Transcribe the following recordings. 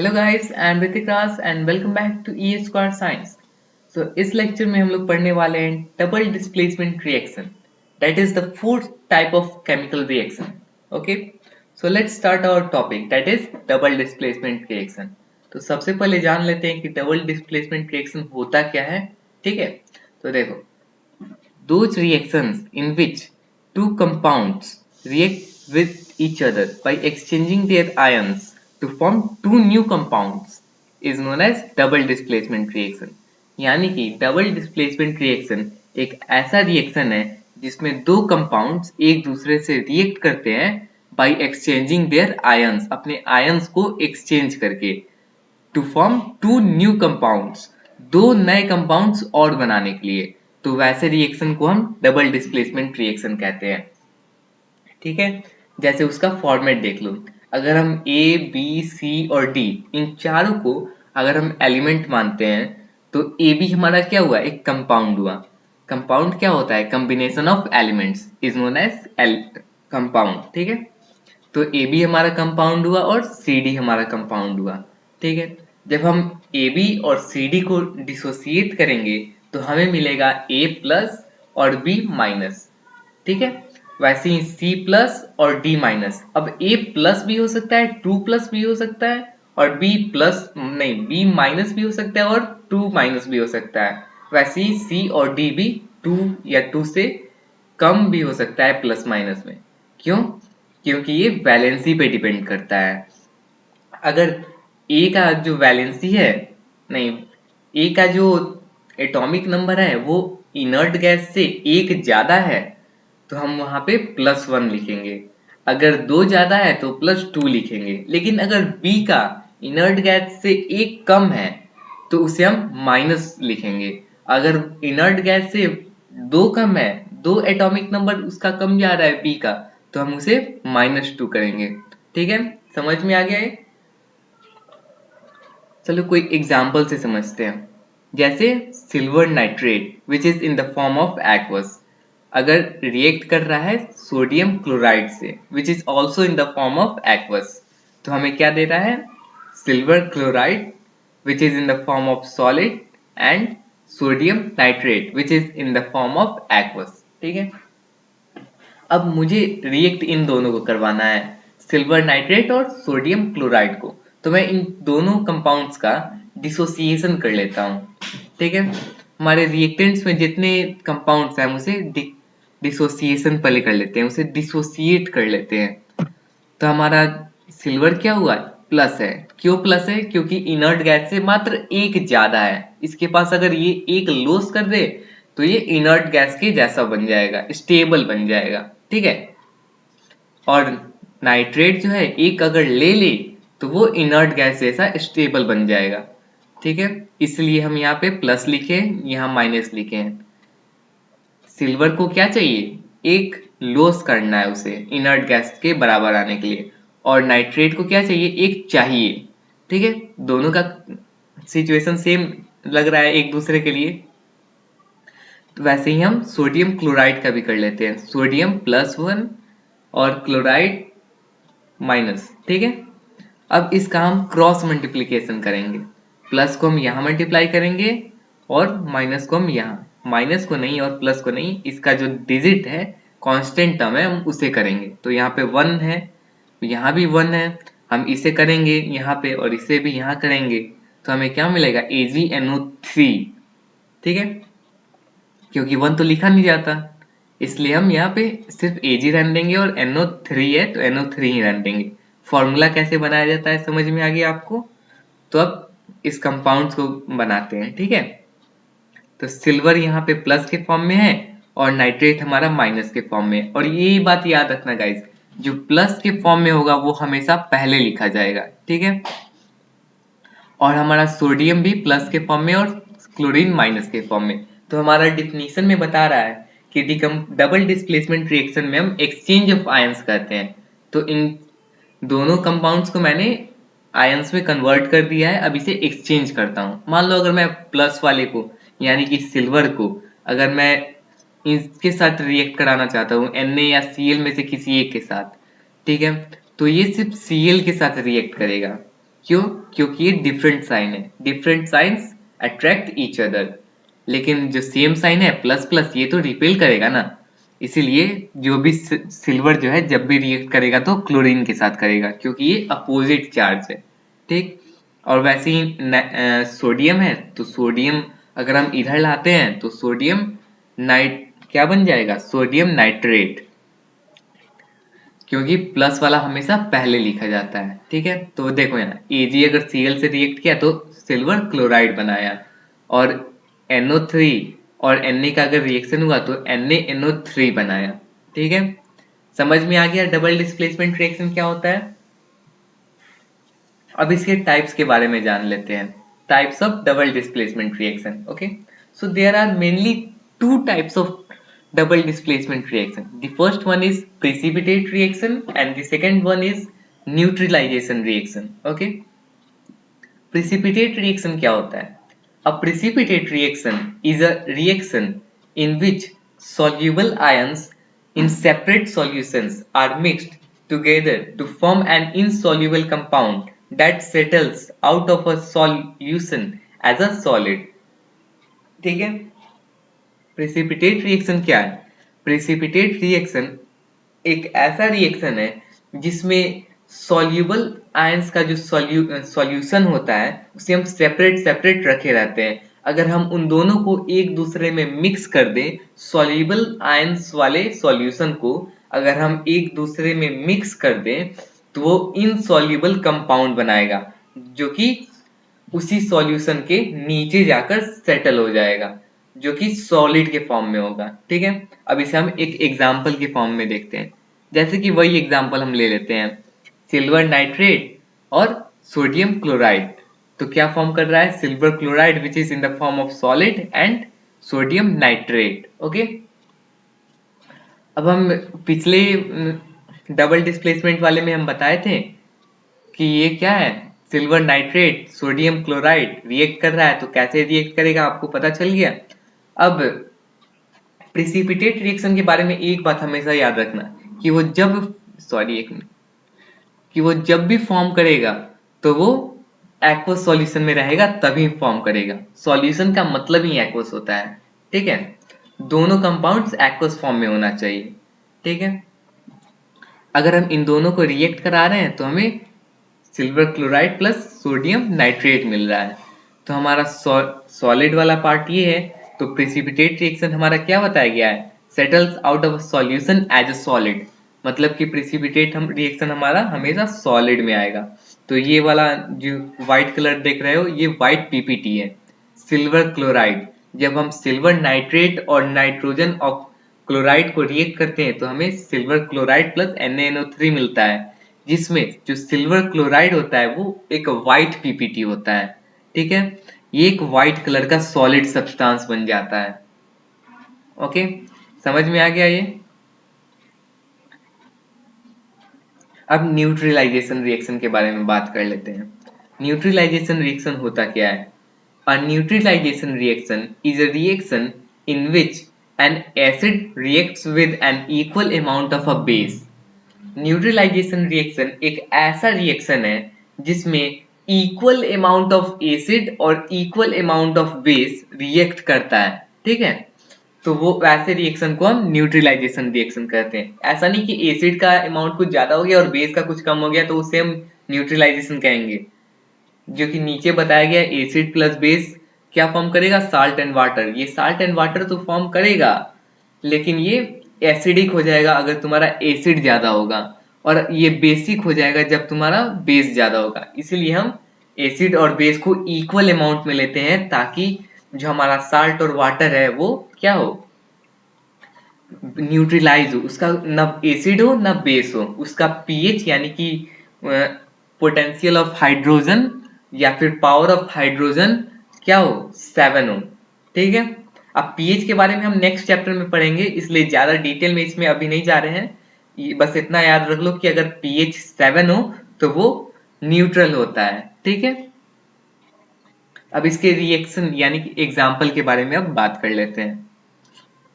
Hello guys, I am Ritik Raj and welcome back to E square science. इस lecture में हम लोग पढ़ने वाले हैं double displacement reaction, that is the fourth type of chemical reaction. Okay, so let's start our topic, that is double displacement reaction. तो सबसे पहले जान लेते हैं कि डबल डिस्प्लेसमेंट रिएक्शन होता क्या है। ठीक है, तो देखो, those reactions in which two compounds react with each other by exchanging their ions to form two new compounds is known as double displacement reaction। यानी कि डबल डिस्प्लेसमेंट रिएक्शन एक ऐसा रिएक्शन है जिसमें दो कंपाउंड्स एक दूसरे से रिएक्ट करते हैं बाय एक्सचेंजिंग देयर आयंस, अपने आयंस को एक्सचेंज करके, to form two new compounds, दो नए कंपाउंड्स और बनाने के लिए। तो वैसे रिएक्शन को हम डबल डिस्प्लेसमेंट रिएक्शन कहते हैं। ठीक है, जैसे उसका फॉर्मेट देख लो। अगर हम ए बी सी और डी इन चारों को अगर हम एलिमेंट मानते हैं तो ए बी हमारा क्या हुआ, एक कंपाउंड हुआ। कंपाउंड क्या होता है, combination of elements is known as compound. ठीक है, तो ए बी हमारा कंपाउंड हुआ और सी डी हमारा कंपाउंड हुआ। ठीक है, जब हम ए बी और सी डी को डिसोसिएट करेंगे तो हमें मिलेगा ए प्लस और बी माइनस। ठीक है, वैसे ही सी प्लस और डी माइनस। अब ए प्लस भी हो सकता है, टू प्लस भी हो सकता है, और बी प्लस नहीं, बी माइनस भी हो सकता है और टू माइनस भी हो सकता है। वैसे ही सी और डी भी टू या टू से कम भी हो सकता है प्लस माइनस में। क्यों? क्योंकि ये वैलेंसी पे डिपेंड करता है। अगर ए का जो वैलेंसी है, नहीं, ए का जो एटॉमिक नंबर है वो इनर्ट गैस से एक ज्यादा है तो हम वहां पे प्लस वन लिखेंगे। अगर दो ज्यादा है तो प्लस टू लिखेंगे। लेकिन अगर बी का इनर्ट गैस से एक कम है तो उसे हम माइनस लिखेंगे। अगर इनर्ट गैस से दो कम है, दो एटॉमिक नंबर उसका कम जा रहा है बी का, तो हम उसे माइनस टू करेंगे। ठीक है, समझ में आ गया है? चलो कोई एग्जाम्पल से समझते हैं। जैसे silver nitrate which is in the form of aqueous, अगर रिएक्ट कर रहा है सोडियम क्लोराइड से which is also in the form of aqueous, तो हमें क्या दे रहा है, silver chloride which is in the form of solid and sodium nitrate which is in the form of aqueous. ठीक है, अब मुझे रिएक्ट इन दोनों को करवाना है, सिल्वर नाइट्रेट और सोडियम क्लोराइड को। तो मैं इन दोनों कंपाउंड्स का डिसोसिएशन कर लेता हूँ। ठीक है, हमारे रिएक्टेंट्स में जितने कंपाउंड्स हैं हम उसे डिसोसिएशन पहले कर लेते हैं, उसे डिसोसिएट कर लेते हैं। तो हमारा सिल्वर क्या हुआ, प्लस है। क्यों प्लस है? क्योंकि इनर्ट गैस से मात्र एक ज्यादा है इसके पास। अगर ये एक लॉस कर दे तो ये इनर्ट गैस के जैसा बन जाएगा, स्टेबल बन जाएगा। ठीक है, और नाइट्रेट जो है एक अगर ले ले तो वो इनर्ट गैस जैसा स्टेबल बन जाएगा। ठीक है, इसलिए हम यहाँ पे प्लस लिखे, यहाँ माइनस लिखे हैं। सिल्वर को क्या चाहिए, एक लॉस करना है उसे इनर्ट गैस के बराबर आने के लिए, और नाइट्रेट को क्या चाहिए, एक चाहिए। ठीक है, दोनों का सिचुएशन सेम लग रहा है एक दूसरे के लिए। तो वैसे ही हम सोडियम क्लोराइड का भी कर लेते हैं, सोडियम प्लस वन और क्लोराइड माइनस। ठीक है, अब इसका हम क्रॉस मल्टीप्लीकेशन करेंगे। प्लस को हम यहाँ मल्टीप्लाई करेंगे और माइनस को हम यहाँ, माइनस को नहीं और प्लस को नहीं, इसका जो डिजिट है, कांस्टेंट टर्म है, हम उसे करेंगे। तो यहाँ पे वन है, यहाँ भी वन है, हम इसे करेंगे यहाँ पे और इसे भी यहाँ करेंगे। तो हमें क्या मिलेगा, AgNO3। ठीक है, क्योंकि वन तो लिखा नहीं जाता इसलिए हम यहाँ पे सिर्फ Ag रहने देंगे, और NO3 है तो NO3 ही रहने देंगे। फॉर्मूला कैसे बनाया जाता है समझ में आ गया आपको? तो अब इस कंपाउंड्स को बनाते हैं। ठीक है, तो सिल्वर यहाँ पे प्लस के फॉर्म में है और नाइट्रेट हमारा माइनस के फॉर्म में। और ये बात याद रखना गाइस, जो प्लस के फॉर्म में होगा वो हमेशा पहले लिखा जाएगा। ठीक है, और हमारा सोडियम भी प्लस के फॉर्म में और क्लोरीन माइनस के फॉर्म में। तो हमारा डिफिनीशन में बता रहा है कि डबल डिस्प्लेसमेंट रिएक्शन में हम एक्सचेंज ऑफ आयंस करते हैं। तो इन दोनों कंपाउंड्स को मैंने आयंस में कन्वर्ट कर दिया है, अब इसे एक्सचेंज करता हूँ। मान लो अगर मैं प्लस वाले को यानी कि सिल्वर को अगर मैं इसके साथ रिएक्ट कराना चाहता हूँ, Na या Cl में से किसी एक के साथ, ठीक है, तो ये सिर्फ Cl के साथ रिएक्ट करेगा। क्यों? क्योंकि ये डिफरेंट साइन है, different science attract each other, लेकिन जो सेम साइन है प्लस प्लस ये तो रिपेल करेगा ना, इसीलिए जो भी सिल्वर जो है जब भी रिएक्ट करेगा तो क्लोरीन के साथ करेगा, क्योंकि ये अपोजिट चार्ज है। ठीक, और वैसे ही सोडियम है, तो सोडियम अगर हम इधर लाते हैं तो सोडियम नाइट क्या बन जाएगा, सोडियम नाइट्रेट, क्योंकि प्लस वाला हमेशा पहले लिखा जाता है। ठीक है, तो देखो यहाँ Ag अगर Cl से रिएक्ट किया तो सिल्वर क्लोराइड बनाया, और NO3 और Na का अगर रिएक्शन हुआ तो NaNO3 बनाया। ठीक है, समझ में आ गया डबल डिस्प्लेसमेंट रिएक्शन क्या होता है। अब इसके टाइप्स के बारे में जान लेते हैं, types of double displacement reaction. Okay, so there are mainly two types of double displacement reaction. The first one is precipitate reaction and the second one is neutralization reaction. Okay, precipitate reaction क्या होता है? A precipitate reaction is a reaction in which soluble ions in separate solutions are mixed together to form an insoluble compound that settles out of a solution as a solid. ठीक है, precipitate reaction क्या है? Precipitate reaction एक ऐसा reaction है जिसमें soluble ions का जो सॉल्यूशन होता है उसे हम सेपरेट सेपरेट रखे रहते हैं। अगर हम उन दोनों को एक दूसरे में मिक्स कर दें, सॉल्यूबल आयंस वाले सॉल्यूशन को अगर हम एक दूसरे में मिक्स कर दें तो वो इनसॉल्यूबल कंपाउंड बनाएगा, जो कि उसी सॉल्यूशन के नीचे जाकर सेटल हो जाएगा, जो कि सॉलिड के फॉर्म में होगा। ठीक है, अब इसे हम एक एग्जाम्पल के फॉर्म में देखते हैं। जैसे कि वही एग्जाम्पल हम ले लेते हैं, सिल्वर नाइट्रेट और सोडियम क्लोराइड। तो क्या फॉर्म कर रहा है, silver chloride which is in the form of solid and sodium nitrate. Okay, अब हम पिछले डबल डिस्प्लेसमेंट वाले में हम बताए थे कि ये क्या है, silver nitrate sodium chloride react कर रहा है, तो कैसे रिएक्ट करेगा आपको पता चल गया। अब प्रिसिपिटेट रिएक्शन के बारे में एक बात हमेशा याद रखना कि वो जब कि वो जब भी फॉर्म करेगा तो वो एक्वस सॉल्यूशन में रहेगा तभी फॉर्म करेगा। सॉल्यूशन का मतलब ही एक्वस होता है। ठीक है, दोनों कंपाउंड्स एक्वस फॉर्म में होना चाहिए। ठीक है, अगर हम इन दोनों को रिएक्ट करा रहे हैं तो हमें silver chloride plus sodium nitrate मिल रहा है। तो हमारा सॉलिड वाला पार्ट ये है, तो प्रिसिपिटेट रिएक्शन हमारा क्या बताया गया है, settles out of solution as a solid, मतलब कि प्रिसिपिटेट हम रिएक्शन हमारा हमेशा सॉलिड में आएगा। तो ये वाला जो व्हाइट कलर देख रहे हो ये व्हाइट पीपीटी है, सिल्वर क्लोराइड। जब हम सिल्वर नाइट्रेट और नाइट्रोजन ऑफ क्लोराइड को रिएक्ट करते हैं तो हमें सिल्वर क्लोराइड प्लस NaNO3 मिलता है, जिसमें जो सिल्वर क्लोराइड होता है वो एक व्हाइट पीपीटी होता है। ठीक है, ये एक व्हाइट कलर का सॉलिड सब्सटेंस बन जाता है। ओके, समझ में आ गया ये। अब न्यूट्रलाइजेशन रिएक्शन के बारे में बात कर लेते हैं। न्यूट्रलाइजेशन रिएक्शन होता क्या है? A neutralization reaction is a reaction in which an acid reacts with an equal amount of a base. Neutralisation reaction एक ऐसा रिएक्शन है जिसमें इक्वल अमाउंट ऑफ एसिड और equal amount of base react करता है। ठीक है, तो वो वैसे रिएक्शन को हम न्यूट्रलाइजेशन रिएक्शन कहते हैं। ऐसा नहीं कि एसिड का अमाउंट कुछ ज्यादा हो गया और बेस का कुछ कम हो गया तो उसे हम न्यूट्रलाइजेशन कहेंगे। जो कि नीचे बताया गया एसिड प्लस बेस क्या फॉर्म करेगा, साल्ट एंड वाटर। ये साल्ट एंड वाटर तो फॉर्म करेगा लेकिन ये एसिडिक हो जाएगा अगर तुम्हारा एसिड ज्यादा होगा, और ये बेसिक हो जाएगा जब तुम्हारा बेस ज्यादा होगा। इसीलिए हम एसिड और बेस को इक्वल अमाउंट में लेते हैं ताकि जो हमारा साल्ट और वाटर है वो क्या हो, न्यूट्रलाइज हो, उसका न एसिड हो न बेस हो, उसका पीएच यानी कि पोटेंशियल ऑफ हाइड्रोजन या फिर पावर ऑफ हाइड्रोजन क्या हो, 7 हो। ठीक है, अब पीएच के बारे में हम नेक्स्ट चैप्टर में पढ़ेंगे, इसलिए ज्यादा डिटेल में इसमें अभी नहीं जा रहे हैं। बस इतना याद रख लो कि अगर पीएच 7 हो तो वो न्यूट्रल होता है। ठीक है, अब इसके रिएक्शन यानी कि एग्जाम्पल के बारे में अब बात कर लेते हैं।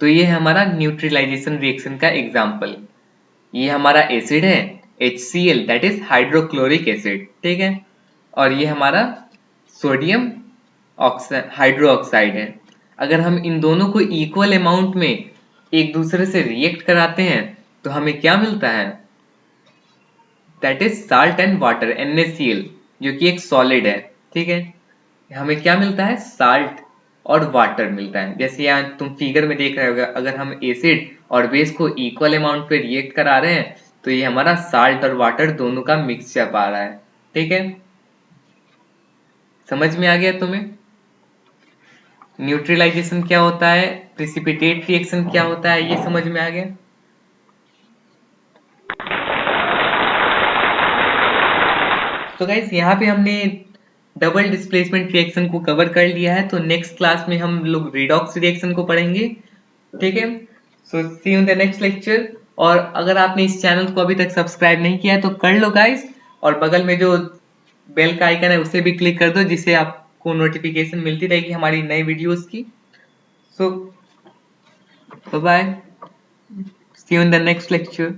तो ये है हमारा न्यूट्रलाइजेशन रिएक्शन का एग्जाम्पल। ये हमारा एसिड है HCl, that is hydrochloric acid. ठीक है, और ये हमारा सोडियम हाइड्रो ऑक्साइड है। अगर हम इन दोनों को इक्वल अमाउंट में एक दूसरे से रिएक्ट कराते हैं तो हमें क्या मिलता है, that is salt and water, NaCl, जो कि एक सॉलिड है। ठीक है, हमें क्या मिलता है, साल्ट और वाटर मिलता है। जैसे यहाँ तुम फिगर में देख रहे होगे, अगर हम एसिड और बेस को इक्वल अमाउंट पे रिएक्ट करा रहे हैं तो ये हमारा साल्ट और वाटर दोनों का मिक्सचर आ रहा है। ठीक है, समझ में आ गया तुम्हें? न्यूट्रलाइजेशन क्या होता है, प्रिसिपिटेट रिएक्शन क्या होता है, ये समझ में आ गया? तो गाइस यहाँ पे हमने डबल डिस्प्लेसमेंट रिएक्शन को कवर कर लिया है, तो नेक्स्ट क्लास में हम लोग रिडॉक्स रिएक्शन को पढ़ेंगे। ठीक है, so see you in the next lecture. और अगर आपने इस चैनल को अभी तक सब्सक्राइब नहीं किया है तो कर लो गाइस, और बगल में जो बेल का आइकन है उसे भी क्लिक कर दो, जिससे आपको नोटिफिकेशन मिलती रहेगी हमारी नई वीडियोस की। So bye, see you in the next lecture.